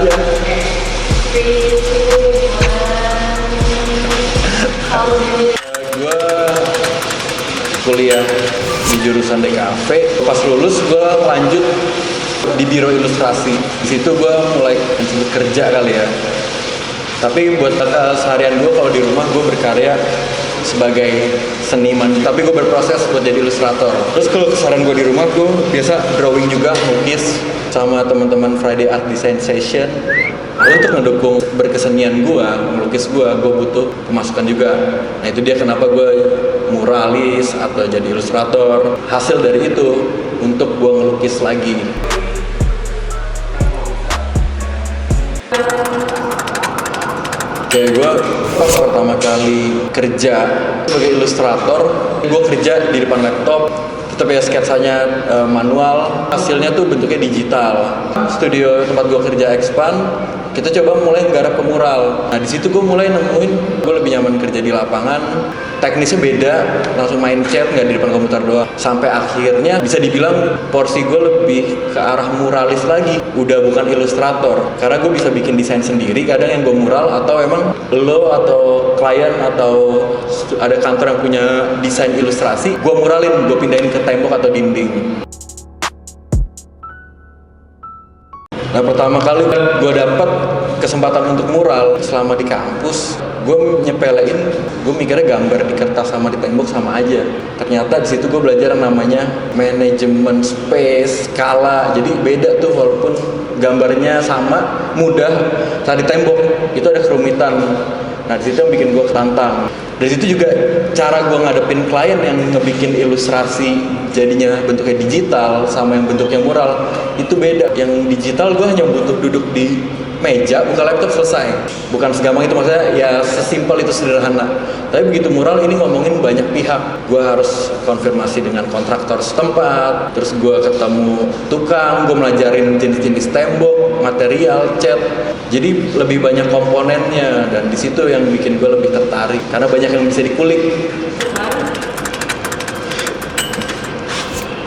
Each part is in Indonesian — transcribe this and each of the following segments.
aja. Gue kuliah di jurusan DKV. Pas lulus gue lanjut di biro ilustrasi. Di situ gue mulai disebut kerja kali ya. Tapi buat seharian gue kalau di rumah gue berkarya sebagai seniman. Tapi gue berproses buat jadi ilustrator. Terus kalau keseharian gue di rumah gue biasa drawing juga, melukis sama teman-teman Friday Art Design Session. Untuk mendukung berkesenian gue, melukis gue butuh pemasukan juga. Nah itu dia kenapa gue muralis atau jadi ilustrator. Hasil dari itu untuk gue ngelukis lagi. Kayak gue pas pertama kali kerja sebagai ilustrator, gue kerja di depan laptop, tetap ya sketsanya manual, hasilnya tuh bentuknya digital. Studio tempat gue kerja expand, kita coba mulai nggarap ke mural. Nah di situ gue mulai nemuin gue lebih nyaman kerja di lapangan, teknisnya beda, langsung main chat nggak di depan komputer doang. Sampai akhirnya bisa dibilang porsi gue lebih ke arah muralis lagi, udah bukan ilustrator. Karena gue bisa bikin desain sendiri, kadang yang gue mural atau emang lo atau klien atau ada kantor yang punya desain ilustrasi, gue muralin, gue pindahin ke tembok atau dinding. Nah pertama kali gue dapet kesempatan untuk mural selama di kampus, gue nyepelein, gue mikirnya gambar di kertas sama di tembok sama aja. Ternyata di situ gue belajar namanya manajemen space, skala. Jadi beda tuh walaupun gambarnya sama, mudah. Saat di tembok itu ada kerumitan. Nah di situ yang bikin gue ketantang. Dari situ juga cara gue ngadepin klien yang ngebikin ilustrasi jadinya bentuknya digital sama yang bentuknya mural itu beda. Yang digital gue hanya butuh duduk di meja, buka laptop, selesai. Bukan segampang itu, maksudnya ya sesimpel itu, sederhana. Tapi begitu mural ini ngomongin banyak pihak. Gue harus konfirmasi dengan kontraktor setempat, terus gue ketemu tukang, gue melajarin jenis-jenis tembok, material, cat. Jadi lebih banyak komponennya, dan di situ yang bikin gue lebih tertarik karena banyak yang bisa dikulik.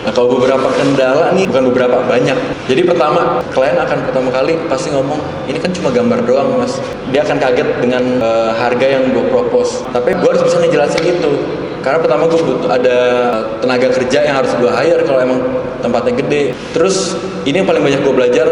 Nah kalau beberapa kendala nih, bukan beberapa, banyak. Jadi pertama, klien akan pertama kali pasti ngomong, ini kan cuma gambar doang mas. Dia akan kaget dengan harga yang gue propose. Tapi gue harus bisa ngejelasin itu. Karena pertama gue butuh ada tenaga kerja yang harus gue hire kalau emang tempatnya gede. Terus ini yang paling banyak gue belajar,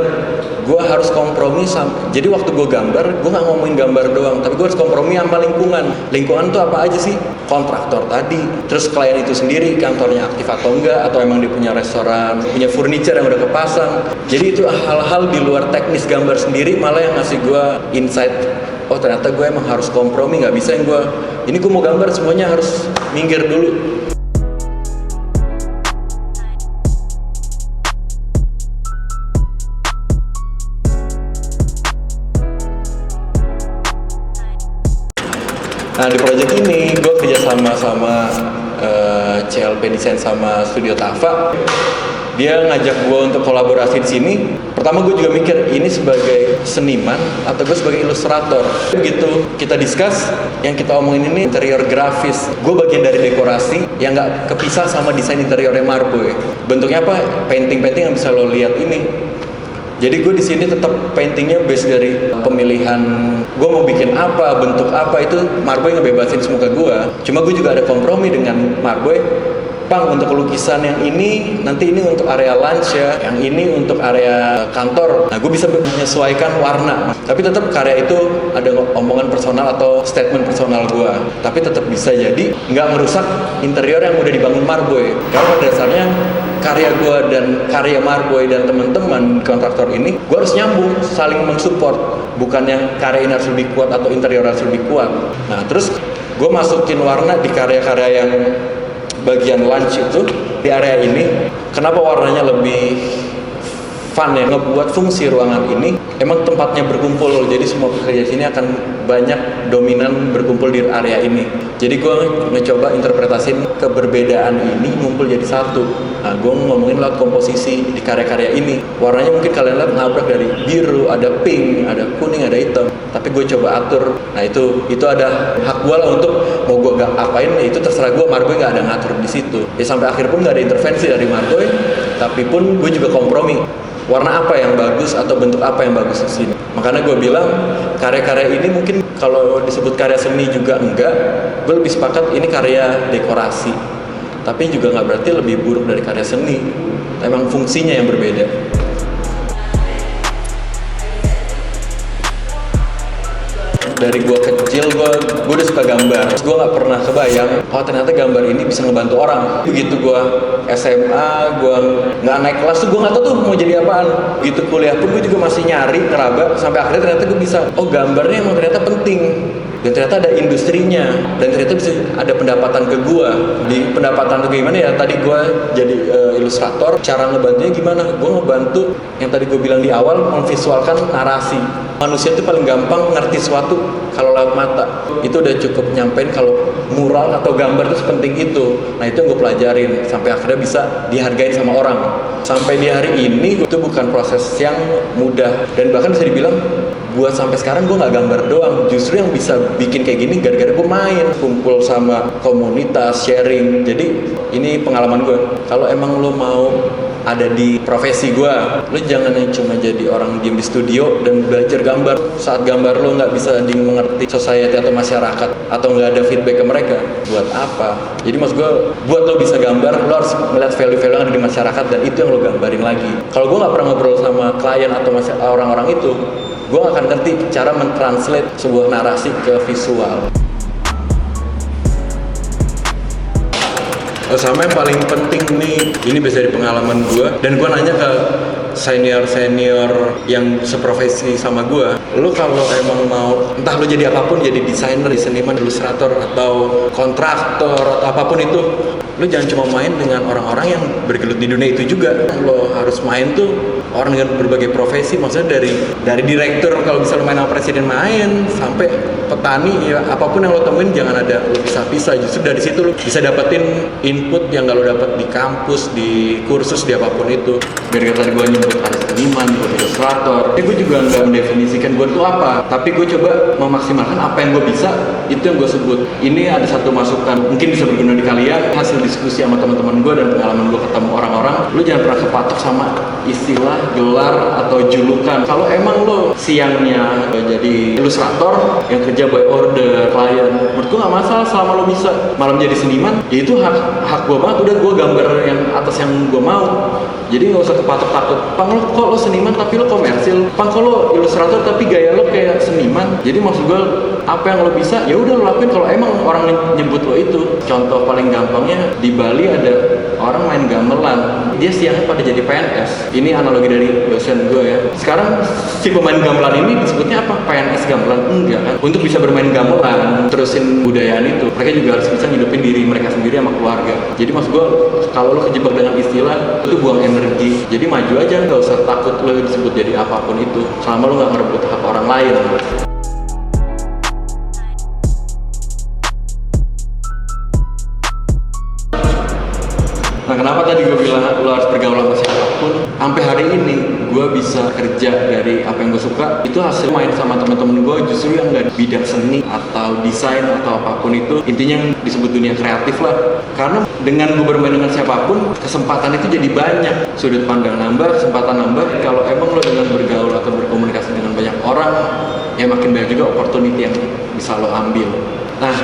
gue harus kompromi sama. Jadi waktu gue gambar, gue nggak ngomongin gambar doang, tapi gue harus kompromi sama lingkungan. Lingkungan tuh apa aja sih? Kontraktor tadi, terus klien itu sendiri, kantornya aktif atau enggak, atau emang dia punya restoran, punya furniture yang udah kepasang. Jadi itu hal-hal di luar teknis gambar sendiri malah yang ngasih gue insight. Oh ternyata gue emang harus kompromi, nggak bisa yang ini gue mau gambar semuanya harus minggir dulu. Nah di project ini gue kerja sama CLP Design sama Studio Tafa. Dia ngajak gue untuk kolaborasi di sini. Pertama gue juga mikir ini sebagai seniman atau gue sebagai ilustrator. Begitu kita discuss, yang kita omongin ini interior grafis. Gue bagian dari dekorasi yang nggak kepisah sama desain interiornya Marboy. Bentuknya apa? Painting-painting yang bisa lo lihat ini. Jadi gue di sini tetap paintingnya base dari pemilihan gue mau bikin apa, bentuk apa, itu Marboy ngebebasin semua ke gue. Cuma gue juga ada kompromi dengan Marboy. Bang, untuk lukisan yang ini, nanti ini untuk area lunch ya, yang ini untuk area kantor. Nah, gue bisa menyesuaikan warna. Tapi tetap karya itu ada omongan personal atau statement personal gue. Tapi tetap bisa jadi nggak merusak interior yang udah dibangun Marboy. Karena pada dasarnya karya gue dan karya Marboy dan teman-teman kontraktor ini, gue harus nyambung, saling mensupport. Bukannya karya ini harus lebih kuat atau interior harus lebih kuat. Nah, terus gue masukin warna di karya-karya yang bagian lunch itu di area ini. Kenapa warnanya lebih fun ya? Ngebuat fungsi ruangan ini emang tempatnya berkumpul, jadi semua pekerja di sini akan banyak dominan berkumpul di area ini. Jadi gue ngecoba interpretasiin keberbedaan ini ngumpul jadi satu. Nah, gue ngomongin lewat komposisi di karya-karya ini. Warnanya mungkin kalian lihat nabrak dari biru, ada pink, ada kuning, ada hitam. Tapi gue coba atur. Nah itu ada hak gue lah untuk mau gue apain, itu terserah gue. Marboy nggak ada ngatur di situ. Ya sampai akhir pun nggak ada intervensi dari Marboy. Tapi pun gue juga kompromi. warna apa yang bagus atau bentuk apa yang bagus di sini. Makanya gue bilang karya-karya ini mungkin kalau disebut karya seni juga enggak, gue lebih sepakat ini karya dekorasi. Tapi juga nggak berarti lebih buruk dari karya seni. Emang fungsinya yang berbeda. Dari gue kecil, gue udah suka gambar. Terus gue nggak pernah kebayang, oh ternyata gambar ini bisa ngebantu orang. Begitu gue SMA, gue nggak naik kelas tuh gue nggak tahu tuh mau jadi apaan. Begitu kuliah pun gue juga masih nyari, ngeraba, sampai akhirnya ternyata gue bisa. Oh gambarnya emang ternyata penting. Dan ternyata ada industrinya, dan ternyata bisa ada pendapatan ke gue. Di pendapatan tuh gimana ya, tadi gue jadi ilustrator, cara ngebantunya gimana? Gue ngebantu, yang tadi gue bilang di awal, memvisualkan narasi. Manusia itu paling gampang ngerti sesuatu kalau lewat mata. Itu udah cukup nyampein kalau mural atau gambar itu sepenting itu. Nah itu yang gue pelajarin, sampai akhirnya bisa dihargain sama orang. Sampai di hari ini, itu bukan proses yang mudah. Dan bahkan bisa dibilang, buat sampai sekarang gue nggak gambar doang, justru yang bisa bikin kayak gini gara-gara gue main, kumpul sama komunitas, sharing. Jadi ini pengalaman gue. Kalau emang lo mau ada di profesi gue, lo jangan yang cuma jadi orang diem di studio dan belajar gambar. Saat gambar lo nggak bisa mengerti society atau masyarakat, atau nggak ada feedback ke mereka, buat apa? Jadi maksud gue, buat lo bisa gambar, lo harus melihat value-value yang ada di masyarakat, dan itu yang lo gambarin lagi. Kalau gue nggak pernah ngobrol sama klien atau orang-orang itu, gue gak akan ngerti cara mentranslate sebuah narasi ke visual. Sama yang paling penting nih, ini bisa dari pengalaman gue, dan gue nanya ke senior-senior yang seprofesi sama gue, lo kalau emang mau, entah lo jadi apapun, jadi desainer, seniman, ilustrator, atau kontraktor, atau apapun itu, lo jangan cuma main dengan orang-orang yang bergelut di dunia itu juga. Lo harus main tuh orang dengan berbagai profesi, maksudnya dari direktur, kalau bisa lo main sama presiden main, sampai petani, ya apapun yang lo temuin jangan ada lo pisah-pisah. Justru dari situ lo bisa dapetin input yang gak lo dapet di kampus, di kursus, di apapun itu. Biar tadi gue nyebut ada seniman, gue ilustrator, gue juga nggak mendefinisikan gue itu apa, tapi gue coba memaksimalkan apa yang gue bisa, itu yang gue sebut. Ini ada satu masukan, mungkin bisa berguna di kalian, hasil diskusi sama teman-teman gue dan pengalaman gue ketemu orang-orang. Lo jangan pernah kepatok sama istilah, gelar, atau julukan. Kalau emang lo siangnya jadi ilustrator yang kerja by order klien, menurut gue nggak masalah selama lo bisa. Malam jadi seniman, ya itu hak gue banget. Udah gue gambar yang atas yang gue mau. Jadi nggak usah kepatok takut. Pang lo kok lo seniman tapi lo komersil. Pang kok lo ilustrator tapi gaya lo kayak seniman. Jadi maksud gue, apa yang lo bisa ya udah lo lakuin kalau emang orang nyebut lo itu. Contoh paling gampangnya di Bali ada orang main gamelan, dia siangnya pada jadi PNS. Ini analogi dari dosen gue ya. Sekarang si pemain gamelan ini disebutnya apa? PNS gamelan? Enggak kan. Untuk bisa bermain gamelan, terusin budayaan itu, mereka juga harus bisa hidupin diri mereka sendiri sama keluarga. Jadi maksud gue, kalau lo kejebak dengan istilah, itu buang energi. Jadi maju aja, nggak usah takut lo disebut jadi apapun itu, selama lo nggak merebut hak orang lain. Nah kenapa tadi gue bilang lo harus bergaul sama siapapun? Sampai hari ini gue bisa kerja dari apa yang gue suka. Itu hasil main sama teman-teman gue justru yang nggak bidang seni atau desain atau apapun itu. Intinya yang disebut dunia kreatif lah. Karena dengan gue bermain dengan siapapun, kesempatan itu jadi banyak. Sudut pandang nambah, kesempatan nambah. Kalau emang lo dengan bergaul atau berkomunikasi dengan banyak orang, ya makin banyak juga opportunity yang bisa lo ambil. Nah,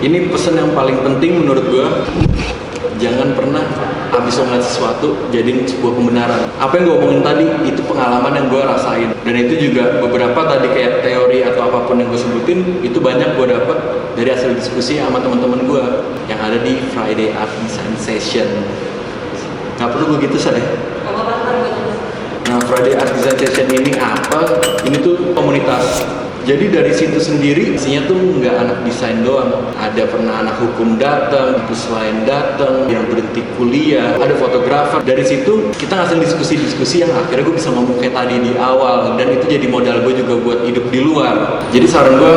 ini pesan yang paling penting menurut gue. Jangan pernah habis ngeliat sesuatu jadiin sebuah pembenaran. Apa yang gue omongin tadi itu pengalaman yang gue rasain, dan itu juga beberapa tadi kayak teori atau apapun yang gue sebutin itu banyak gue dapet dari hasil diskusi sama teman-teman gue yang ada di Friday Art Design Session. Gak perlu begitu saya. Nah, Friday Art Design Session ini apa? Ini tuh komunitas. Jadi dari situ sendiri isinya tuh nggak anak desain doang, ada pernah anak hukum datang, terus lain datang, yang berhenti kuliah, ada fotografer. Dari situ kita ngasih diskusi-diskusi yang akhirnya gue bisa ngomong kayak tadi di awal, dan itu jadi modal gue juga buat hidup di luar. Jadi saran gue,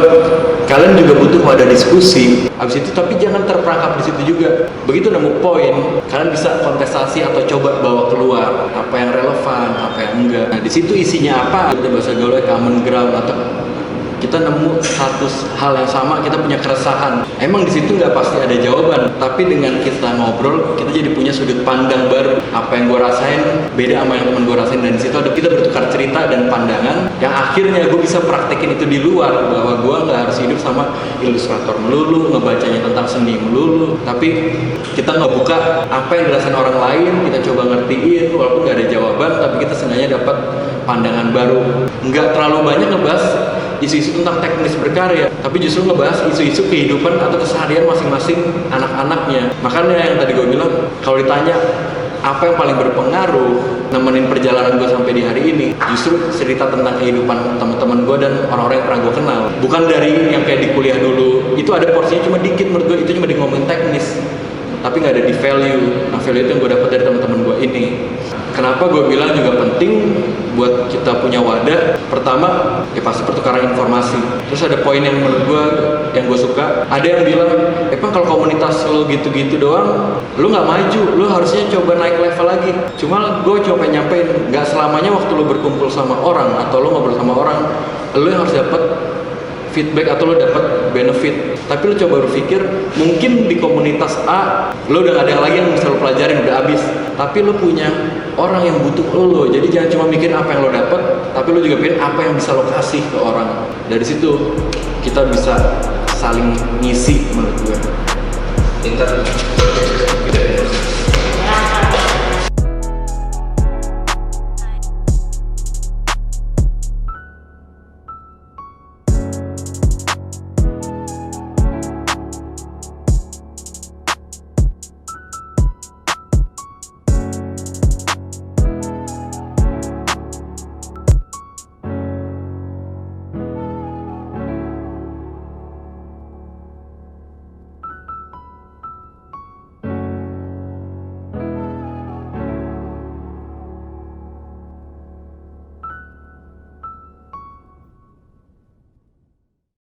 kalian juga butuh wadah diskusi. Abis itu tapi jangan terperangkap di situ juga. Begitu nemu poin, kalian bisa kontestasi atau coba bawa keluar apa yang relevan, apa yang enggak. Nah di situ isinya apa? Udah bahasa gaulnya common ground atau kita nemu satu hal yang sama, kita punya keresahan. Emang di situ nggak pasti ada jawaban, tapi dengan kita ngobrol, kita jadi punya sudut pandang baru. Apa yang gue rasain beda sama yang temen gue rasain, dan di situ ada kita bertukar cerita dan pandangan yang akhirnya gue bisa praktekin itu di luar, bahwa gue nggak harus hidup sama ilustrator melulu, ngebacanya tentang seni melulu, tapi kita ngebuka apa yang dirasain orang lain, kita coba ngertiin walaupun nggak ada jawaban, tapi kita sengaja dapat pandangan baru. Nggak terlalu banyak ngebahas isu-isu tentang teknis berkarya, tapi justru ngebahas isu-isu kehidupan atau keseharian masing-masing anak-anaknya. Makanya yang tadi gue bilang, kalau ditanya apa yang paling berpengaruh nemenin perjalanan gue sampai di hari ini, justru cerita tentang kehidupan teman-teman gue dan orang-orang yang pernah gue kenal. Bukan dari yang kayak di kuliah dulu, itu ada porsinya cuma dikit menurut gue, itu cuma di ngomongin teknis, tapi nggak ada di value. Nah, value itu yang gue dapat dari teman-teman gue ini. Kenapa gue bilang juga penting buat kita punya wadah? Pertama, ya pasti pertukaran informasi. Terus ada poin yang menurut gue, yang gue suka. Ada yang bilang, Evan kalau komunitas lo gitu-gitu doang, lo nggak maju, lo harusnya coba naik level lagi. Cuma gue coba nyampein, nggak selamanya waktu lo berkumpul sama orang atau lo ngobrol sama orang, lo yang harus dapat feedback atau lo dapat benefit. Tapi lo coba berpikir, mungkin di komunitas A lo udah gak ada lagi yang bisa lo pelajarin, udah habis, tapi lo punya orang yang butuh lo. Jadi jangan cuma mikir apa yang lo dapat, tapi lo juga pikir apa yang bisa lo kasih ke orang. Dari situ kita bisa saling ngisi menurut gue. Pintar.